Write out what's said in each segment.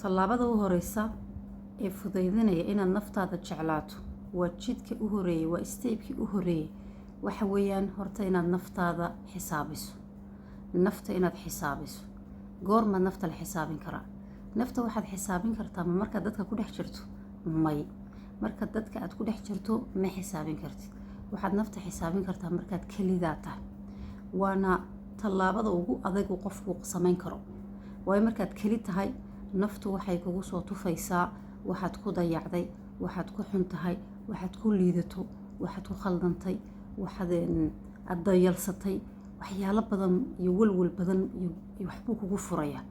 tallaabada u horeysa ee fudaydinaya inaad naftaada jeclaato waa jidka u horeeyay, waa steepkii u horeeyay. waxa weeyaan horta inaad naftaada xisaabiso. nafta inaad xisaabiso. goormaad nafta la xisaabin karaa? nafta waxaad xisaabin kartaa markaad dadka ku dhex jirto? may. marka dadka aad ku dhex jirto ma xisaabin kartid. waxaad nafta xisaabin kartaa markaad kelidaa tahay. waana tallaabada ugu adag uu qofku samayn karo. waayo markaad keli tahay naftu waxay kugu soo tufaysaa waxaad ku dayacday, waxaad ku xun tahay, waxaad ku liidato, waxaad ku khaldantay, waxaad aad dayalsatay, waxyaalo badan iyo walwal badan iyo waxbuu kugu furaya.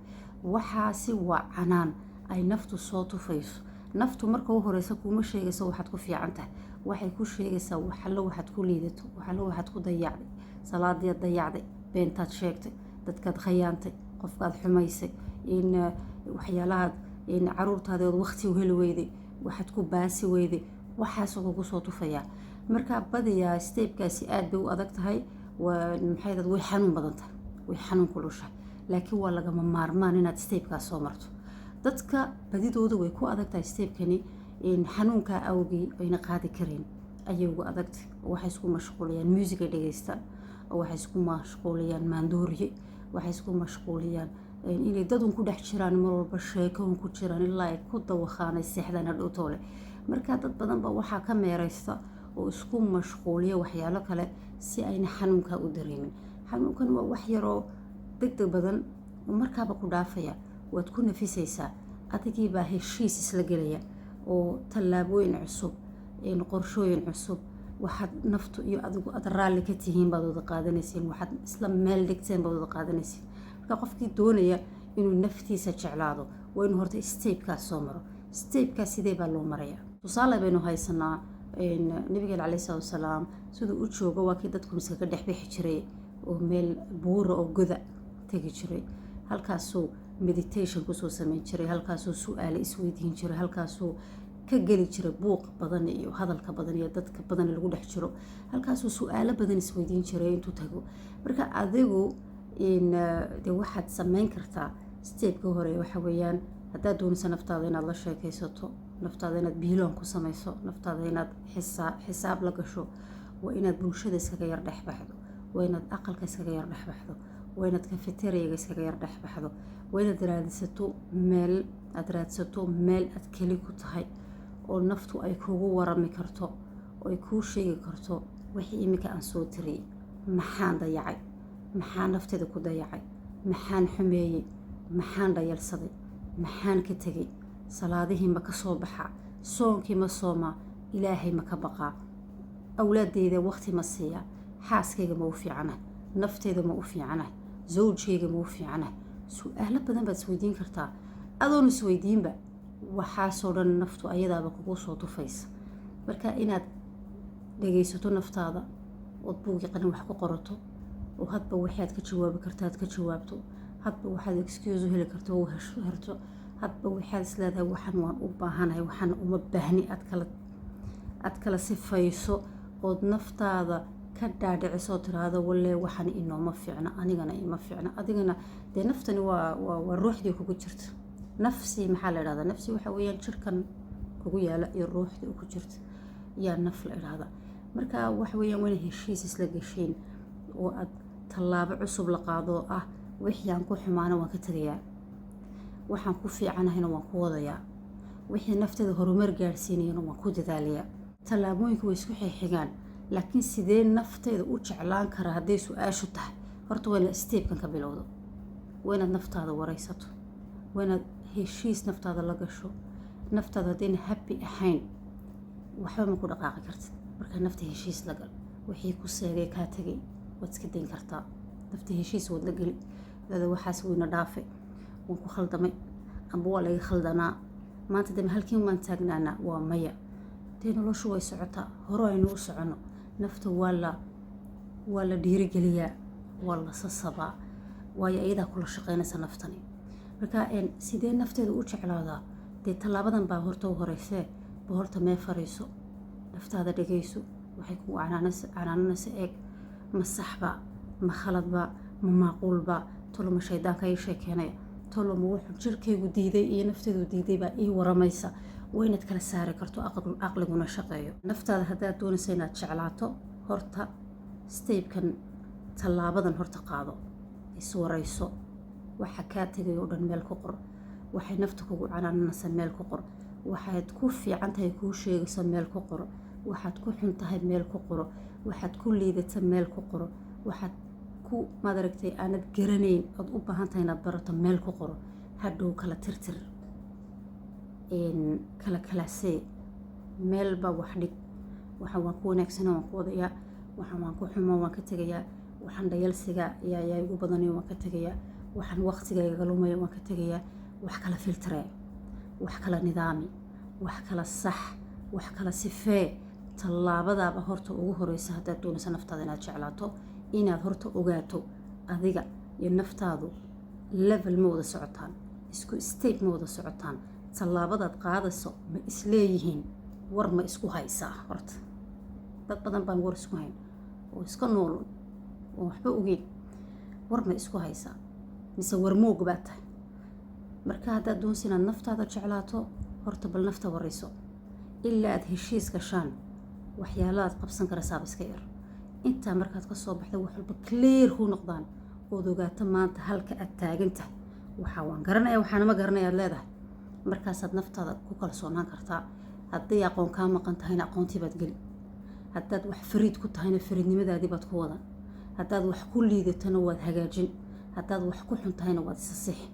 waxaasi waa canaan ay naftu soo tufayso. naftu marka u horeysa kuma sheegayso waxaad ku fiican tahay, waxay ku sheegaysaa waxallo waxaad ku liidato, waxallo waxaad ku dayacday, salaadiyaad dayacday, beentaad sheegtay, dadkaad khayaantay, qofkaad xumaysay, in waxyaalahaad caruurtaada ood waqti u heli weyday, waxaad ku baasi weyday, waxaasoo kugu soo tufayaa. markaa badiyaa steebkaasi aad bay u adag tahay. maxay way xanuun badan tahay, way xanuun kulushahay, laakiin waa lagama maarmaan inaad steebkaas soo marto. dadka badidooda way ku adag tahay steebkani xanuunkaa awgii ayna qaadi kareen ayay ugu adagtay. waxay isku mashquuliyaan muusiga dhegeystaan, waxay isku mashquuliyaan maandooriye, waxay isku mashquuliyaan inay dadun ku dhex jiraan, mar walba sheekoon ku jiraan ilaa ay ku dawakhaanay seexdaan hadhowtoole. markaa dad badan baa waxaa ka meeraysta oo isku mashquuliya waxyaalo kale si ayna xanuunkaa u dareemin. xanuunkan waa wax yaroo degdeg badan oo markaaba ku dhaafaya, waad ku nafisaysaa. adigii baa heshiis isla gelaya oo tallaabooyin cusub, qorshooyin cusub, waxaad naftu iyo adigu aad raalli ka tihiin baad wada qaadanaysiin, waxaad isla meel dhigteen baad wada qaadanaysiin. marka qofkii doonaya inuu naftiisa jeclaado waa inuu horta steebkaas soo maro. steebkaas sidee baa loo marayaa? tusaale baynu haysanaa nabigeena calayhi salaatu wasalaam siduu u joogo waa kii dadku iskaga dhex bixi jiray oo meel buura oo goda tegi jiray. halkaasuu meditation kusoo samayn jiray, halkaasuu su-aale isweydiin jiray, halkaasuu ka geli jiray buuq badan iyo hadalka badan iyo dadka badan lagu dhex jiro, halkaasuu su-aalo badan isweydiin jiray intuu tago. marka adigu de waxaad samayn kartaa steebka hore waxa weeyaan haddaad doonaysa naftaada inaad la sheekaysato, naftaada inaad biiloon ku samayso, naftaada inaad xisaab la gasho, waa inaad bulshada iskaga yar dhexbaxdo, waa inaad aqalka iskaga yar dhexbaxdo, waa inaad kafeteriyaga iskaga yar dhexbaxdo, waa inaad raadsato meel aad keli ku tahay oo naftu ay kugu warami karto oo ay kuu sheegi karto wixii iminka aan soo tiriyey. maxaan dayacay? maxaan nafteeda ku dayacay? maxaan xumeeyey? maxaan dhayalsaday? maxaan ka tegay? salaadihii ma ka soo baxaa? soonkii ma soomaa? ilaahay ma ka baqaa? awlaadeyda waqti ma siiyaa? xaaskayga ma u fiicanahay? nafteeda ma u fiicanahay? zawjkayga ma u fiicanahay? su-aalo badan baad isweydiin kartaa. adoon isweydiinba waxaasoo dhan naftu ayadaaba kugu soo tufaysa. marka inaad dhegaysato naftaada ood buugi qalin wax ku qorato oo hadba waxaad ka jawaabi kartaad ka jawaabto, hadba waxaad excuse u heli karto oo herto, hadba waxaad isleedahay waxaan waan u baahanahay, waxaan uma baahni aad kala sifayso ood naftaada ka dhaadhicisoo tiraahdo walle waxaan inooma fiicna, anigana ima fiicna. adigana dee naftani waa ruuxdii kugu jirta. nafsi maxaa la idhahdaa? nafsi waxa weeyaan jirkan kugu yaala iyo ruuxdii ku jirta yaa naf la idhahdaa. marka waxa weeyaan waa heshiis isla gasheen oo aad tallaabo cusub la qaado ah wixii aan ku xumaana waan ka tagayaa, waxaan ku fiicanahayna waan ku wadayaa, wixii nafteeda horumar gaarsiinayana waan ku dadaalayaa. tallaabooyinku way isku xigaan, laakiin sidee nafteeda u jeclaan karaa hadday su-aashu tahay? horta waa inaad steebkan ka bilowdo, waa inaad naftaada waraysato, waa inaad heshiis naftaada la gasho. naftaada haddayna happy ahayn waxba ma ku dhaqaaqi kartid. markaa nafta heshiis la gal, wixii ku seegay kaa tegay waad iska dayn kartaa. nafta heshiis waad la geli, dada waxaas weyna dhaafe, waan ku khaldamay amba waa laga khaldanaa, maanta dama halkiin waan taagnaana, waa maya. dee noloshu way socotaa, hore aynu u socono. nafta waa la dhiirigeliyaa, waa la sasabaa, waayo ayadaa kula shaqaynaysa naftani. marka sidee nafteeda u jeclaadaa? dee tallaabadan baa horta u horeysee ba horta mee fariiso, naftaada dhegayso, waxay kugu canaananaysa eeg, ma saxba, ma khaladba, ma maaquulba, toloma shaydaanka ii sheekeenaya, toloma wuxuu jirkaygu diiday iyo nafteedu diiday baa ii waramaysa. waa inaad kala saari karto aqliguna shaqeeyo. naftaada haddaad doonaysa inaad jeclaato, horta steebkan tallaabadan horta qaado, iswarayso. waxa kaa tegay oo dhan meel ku qor. waxay nafta kugu canaananaysa meel ku qor. waxaad ku fiican tahay kuu sheegaysa meel ku qoro. waxaad ku xun tahay meel ku qoro. waxaad ku liidata meel ku qoro. waxaad ku madaragtay aanad garanayn ood u baahan tahay inaad barato meel ku qoro. hadhow kala tirtir, kala kalaasee, meelba wax dhig. waxaan waan ku wanaagsana waan ku wadayaa, waxaan waan ku xumo waan ka tegayaa, waxaan dhayalsiga yaa igu badanayo waan ka tegayaa, waxaan waqtigayga lumayo waan ka tegayaa. wax kala filtree, wax kala nidaami, wax kala sax, wax kala sifee. tallaabadaaba horta ugu horeysa haddaad doonaysa naftaada inaad jeclaato, inaad horta ogaato adiga iyo naftaadu level ma wada socotaan, isku state ma wada socotaan. tallaabadaad qaadayso ma isleeyihiin, war ma isku haysaa. horta dad badan baan war isku hayn oo iska nool oo waxba ogeyn. war ma isku haysaa mise war moog baa tahay. marka haddaad doonaysa inaad naftaada jeclaato, horta bal nafta warayso. ilaa aad heshiis gashaan waxyaalaad qabsan karaysaaba iska yar. intaa markaad ka soo baxda wax walba clear ku noqdaan ood ogaato maanta halka aad taagantahay. waxaa waan garanaya waxaana ma garanaya aad leedahay. markaasaad naftaada ku kalsoonaan kartaa. hadday aqoon kaa maqan tahayna aqoontii baad geli. haddaad wax fariid ku tahayna fariidnimadaadii baad ku wadan. haddaad wax ku liidatana waad hagaajin. haddaad wax ku xun tahayna waad isa sixi.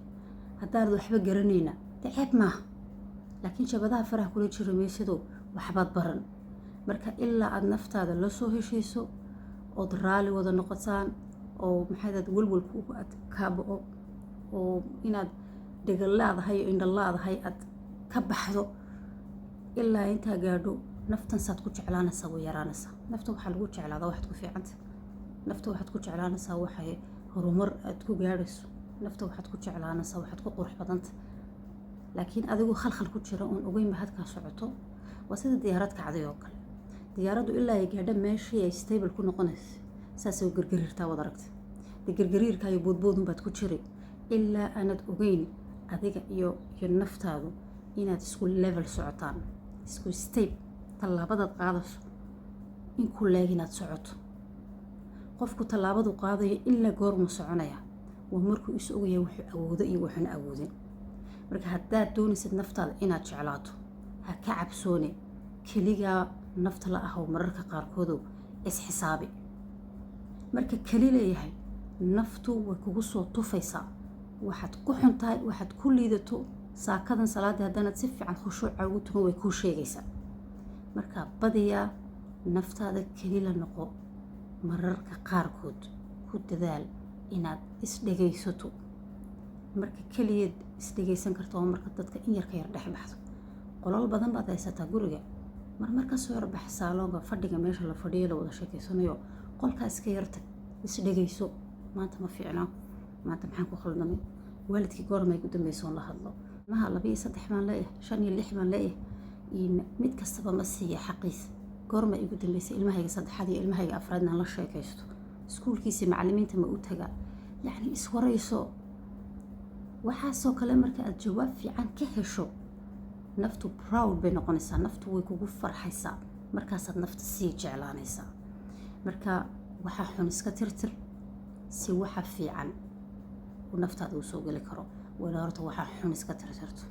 haddaanad waxba garanayna ceeb maaha, laakiin jabadaha faraha kula jira meeshado waxbaad baran. marka ilaa aad naftaada la soo heshayso ood raali wada noqotaan oo maxaad walwalku aad ka bao oo inaad dhagalaadahay iyo indhalaadahay aad ka baxdo, ilaa intaa gaadho naftan saad ku jeclaanaysaa way yaraanaysaa. nafta waxaa lagu jeclaadaa waxaad ku fiicanta. nafta waxaad ku jeclaanaysaa waxay horumar aad ku gaadhayso. nafta waxaad ku jeclaanaysaa waxaad ku qurux badanta. laakiin adigu khalkhal ku jira oon ogeynba hadkaa socoto, waa sida diyaarad kacday oo kale. diyaaraddu ilaa ay gaadho meeshii ay stable ku noqonaysa saasay u gargariirtaa wad aragta. dee gargariirka iyo boodboodun baad ku jiray ilaa aanad ogeyn adiga iyo naftaadu inaad isku level socotaan, isku stable. tallaabadaad qaadayso in ku leeg inaad socoto. qofku tallaabadu qaadayo ilaa goormu soconaya waa markuu is ogaya wuxuu awoodo iyo wuxuuna awoodin. marka haddaad doonaysid naftaada inaad jeclaato, ha ka cabsoone. keligaa nafta la ahow mararka qaarkoodu isxisaabi. marka keli leeyahay naftu way kugu soo tufaysaa. waxaad ku xun tahay, waxaad ku liidato, saakadan salaadii haddaanad si fiican khushuuca ugu tuman way kuu sheegaysaa. marka badiyaa naftaada keli la noqo. mararka qaarkood ku dadaal inaad isdhegaysato. marka keliyeed isdhegaysan karto oo marka dadka in yarka yar dhex baxdo. qolal badan baad haysataa guriga, marmarka soo yarbax saaloonka fadhiga meesha la fadhiyo la wada sheekeysanayo, qolkaa iska yartag, isdhegayso. maanta ma fiicnaa, maanta maxaan ku khaldamay, waalidkii goormay ku dambaysoon la hadlo. maha 2 iyo 3 baan leeyahay, 5 iyo 6 baan leeyahay, mid kastaba ma siiya xaqiisa. goorma igu dambaysay ilmahayga 3 iyo ilmahayga 4 aan la sheekaysto. iskuulkiisa macallimiinta ma u tagaa. yacni iswarayso. waxaasoo kale marka aad jawaab fiican ka hesho, naftu proud bay noqonaysaa. naftu way kugu farxaysaa. markaasaad nafta sii jeclaanaysaa. marka waxaa xun iska tirtir si waxa fiican uu naftaada u soo geli karo. wala horta waxaa xun iska tirtirto.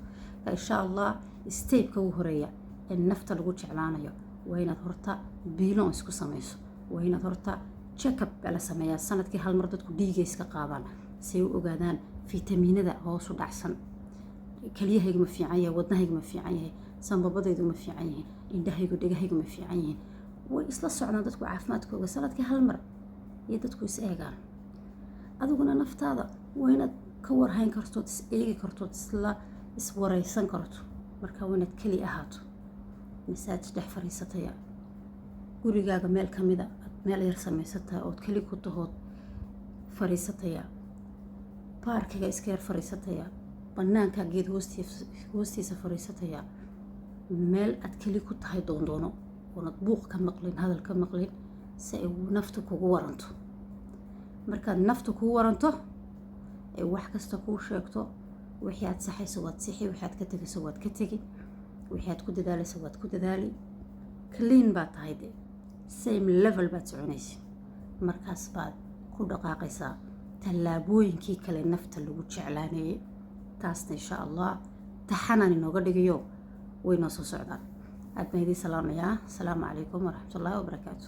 insha allah steepka ugu horeeya ee nafta lagu jeclaanayo waa inaad horta biilon isku samayso. waa inaad horta check-up la sameeyaa. sanadkii hal mar dadku dhiiga iska qaadaan si ay u ogaadaan fitamiinada hoos u dhacsan. kelyahaygu ma fiican yahay, wadnahaygu ma fiican yahay, sanbabadaydu ma fiican yahay, indhahaygu dhegahaygu ma fiican yihiin. way isla socdaan dadku caafimaadkooda sanadkii hal mar iyo dadku is eegaan. adiguna naftaada waa inaad ka warhayn kartood, is eegi kartood, iswaraysan karto. marka waa inaad keli ahaato. masaajid dhex fadhiisataya, gurigaaga meel ka mida aad meel yar samaysataya ood keli ku tahood fadhiisataya, baarkiga iska yar fadhiisataya, bannaanka geed hoostiisa fadhiisataya, meel aad keli ku tahay doondoono oonad buuq ka maqlin, hadal ka maqlin, si ay naftu kugu waranto. markaad naftu kugu waranto ee wax kasta kuu sheegto, wixii aad saxayso waad sixi, wixii aad ka tegayso waad ka tegi, wixii aad ku dadaalayso waad ku dadaali. clean baad tahay de same level baad soconaysa, markaas baad ku dhaqaaqaysaa tallaabooyinkii kale nafta lagu jeclaanayay. taasna insha allah taxanaan inooga dhigayo way noo soo socdaan. aad baan idiin salaamayaa. asalaamu calaykum waraxmatullaahi wabarakaatu.